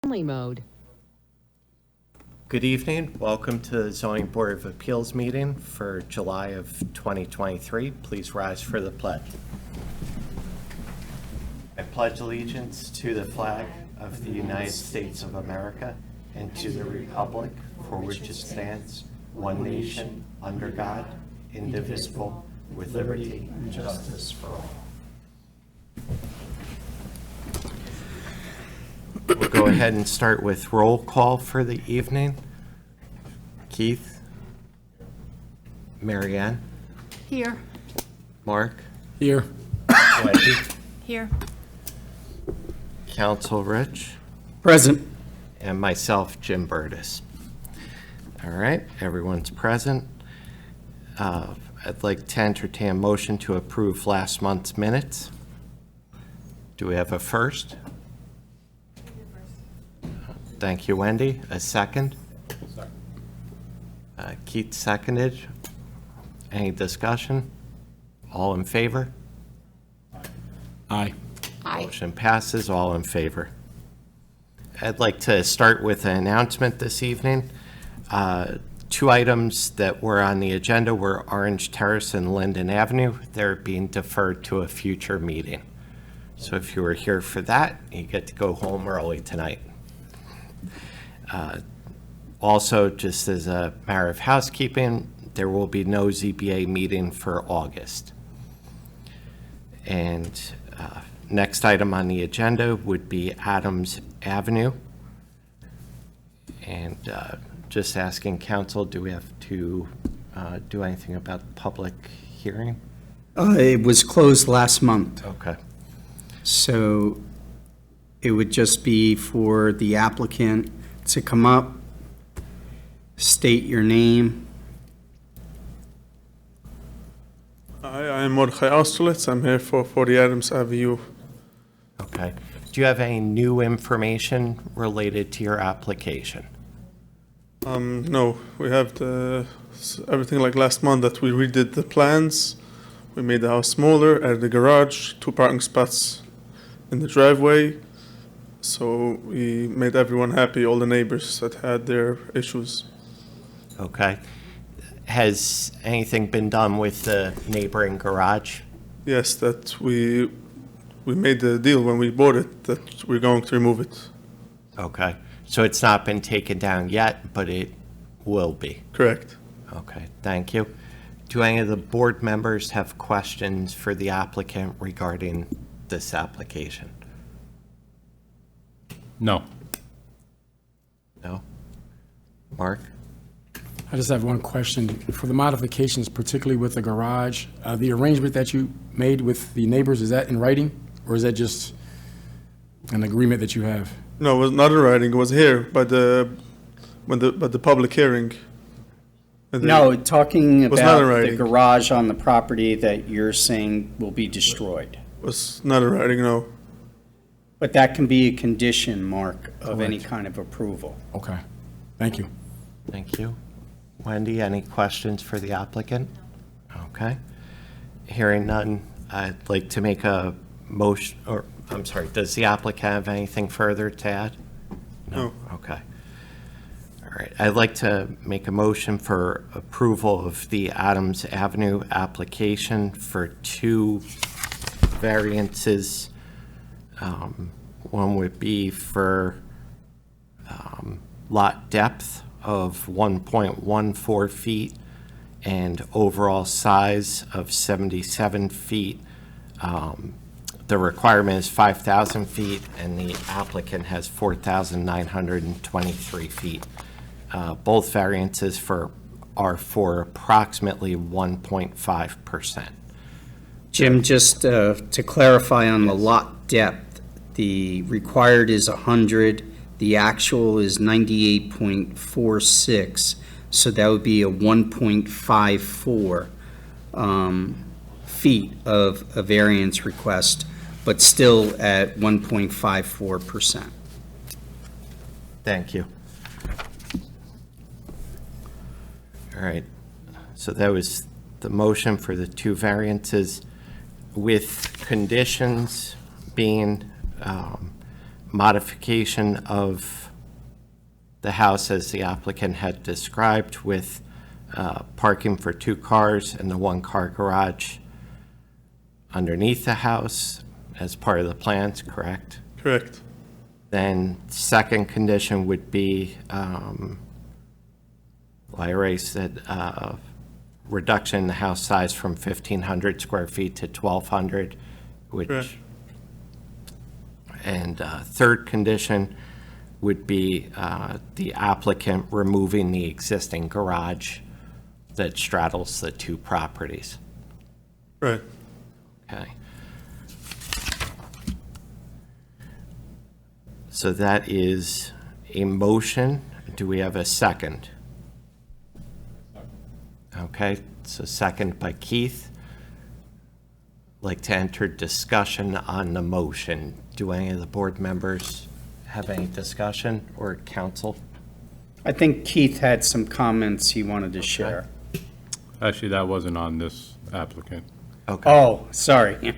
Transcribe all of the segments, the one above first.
Family mode. Good evening. Welcome to the Zoning Board of Appeals meeting for July of 2023. Please rise for the pledge. I pledge allegiance to the flag of the United States of America and to the republic for which it stands, one nation, under God, indivisible, with liberty and justice for all. We'll go ahead and start with roll call for the evening. Keith? Marianne? Here. Mark? Here. Wendy? Here. Council Rich? Present. And myself, Jim Burtis. All right, everyone's present. I'd like to entertain a motion to approve last month's minutes. Do we have a first? Thank you, Wendy. A second? Keith seconded. Any discussion? All in favor? Aye. Motion passes. All in favor. I'd like to start with an announcement this evening. Two items that were on the agenda were Orange Terrace and Linden Avenue. They're being deferred to a future meeting. So if you were here for that, you get to go home early tonight. Also, just as a matter of housekeeping, there will be no ZBA meeting for August. And next item on the agenda would be Adams Avenue. And just asking council, do we have to do anything about the public hearing? It was closed last month, Okay. so it would just be for the applicant to come up, state your name. I'm Mordechai Austerlitz. I'm here for 40 Adams Avenue. Okay. Do you have any new information related to your application? No, we have everything like last month that we redid the plans. We made the house smaller, added the garage, 2 parking spots in the driveway. So we made everyone happy, all the neighbors that had their issues. Okay. Has anything been done with the neighboring garage? Yes, that we made the deal when we bought it that we're going to remove it. Okay. So it's not been taken down yet, but it will be. Correct. Okay, thank you. Do any of the board members have questions for the applicant regarding this application? No. No? Mark? I just have one question. For the modifications, particularly with the garage, the arrangement that you made with the neighbors, is that in writing? Or is that just an agreement that you have? No, it was not in writing. It was here by the public hearing. And No, talking was not in about the writing. garage on the property that you're saying will be destroyed. It was not in writing, no. But that can be a condition, Mark, of any Correct. kind of approval. Okay. Thank you. Thank you. Wendy, any questions for the applicant? Okay. Hearing none, I'd like to make a motion, or, I'm sorry, does the applicant have anything further to add? No. Okay. All right, I'd like to make a motion for approval of the Adams Avenue application for 2 variances. One would be for lot depth of 1.14 feet and overall size of 77 feet. The requirement is 5,000 feet, and the applicant has 4,923 feet. Both variances are for approximately 1.5%. Jim, just to clarify on the lot depth, the required is 100, the actual is 98.46, so that would be a 1.54 feet of a variance request, but still at 1.54%. Thank you. All right, so that was the motion for the 2 variances with conditions being modification of the house as the applicant had described, with parking for 2 cars and the 1-car garage underneath the house as part of the plans, correct? Correct. Then second condition would be, well, I already said, reduction in the house size from 1,500 square feet to 1,200, which, Correct. and third condition would be the applicant removing the existing garage that straddles the 2 properties. Right. Okay. So that is a motion. Do we have a second? Okay, so second by Keith. Like to enter discussion on the motion. Do any of the board members have any discussion, or counsel? I think Keith had some comments he wanted to share. Actually, that wasn't on this applicant. Okay. Oh, sorry.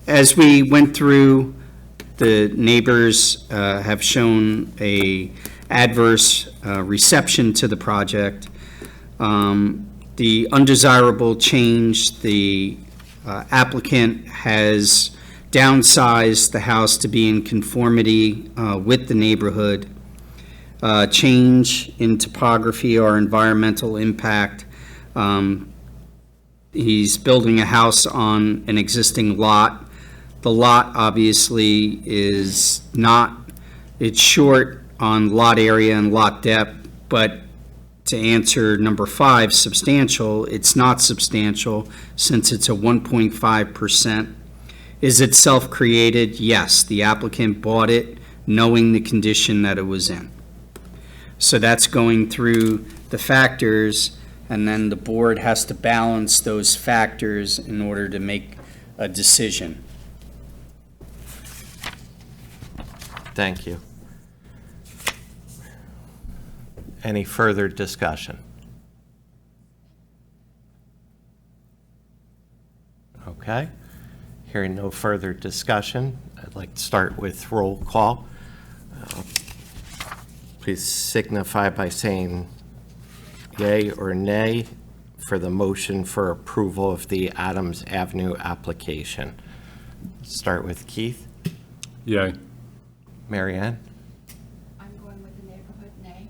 As we went through, the neighbors have shown a adverse reception to the project. The undesirable change, the applicant has downsized the house to be in conformity with the neighborhood. Change in topography or environmental impact. He's building a house on an existing lot. The lot obviously is not, it's short on lot area and lot depth, but to answer number 5, substantial, it's not substantial since it's a 1.5%. Is it self-created? Yes, the applicant bought it knowing the condition that it was in. So that's going through the factors, and then the board has to balance those factors in order to make a decision. Thank you. Any further discussion? Okay. Hearing no further discussion, I'd like to start with roll call. Please signify by saying yay or nay for the motion for approval of the Adams Avenue application. Start with Keith. Yay. Mary Ann? I'm going with the neighborhood nay,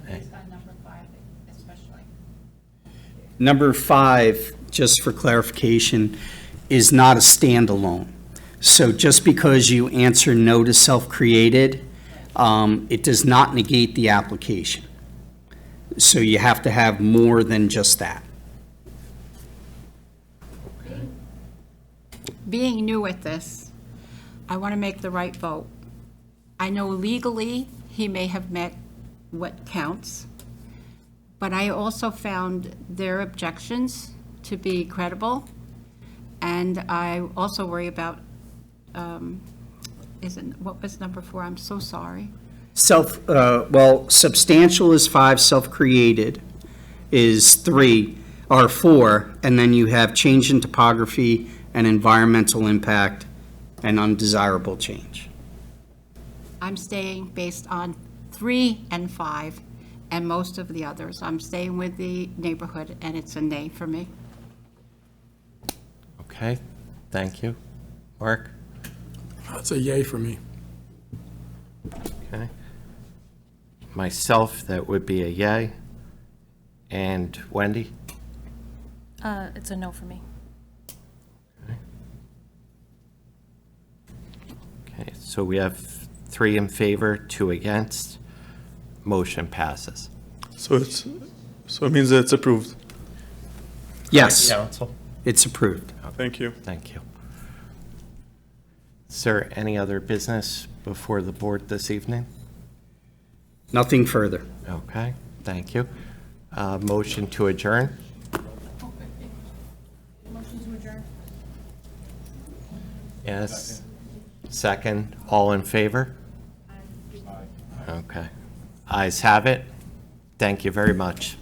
based on number 5 especially. Number 5, just for clarification, is not a standalone. So just because you answer no to self-created, it does not negate the application. So you have to have more than just that. Being new at this, I want to make the right vote. I know legally he may have met what counts, but I also found their objections to be credible, and I also worry about, what was number 4? I'm so sorry. Well, substantial is 5, self-created is 3, or 4, and then you have change in topography and environmental impact and undesirable change. I'm staying based on 3 and 5, and most of the others. I'm staying with the neighborhood, and it's a nay for me. Okay, thank you. Mark? That's a yay for me. Okay. Myself, that would be a yay. And Wendy? It's a no for me. Okay, so we have 3 in favor, 2 against. Motion passes. So it means that it's approved. Yes, Council? it's approved. Thank you. Thank you. Is there any other business before the board this evening? Nothing further. Okay, thank you. Motion to adjourn? Motion to adjourn. Yes. Second, all in favor? Okay. Ayes have it. Thank you very much.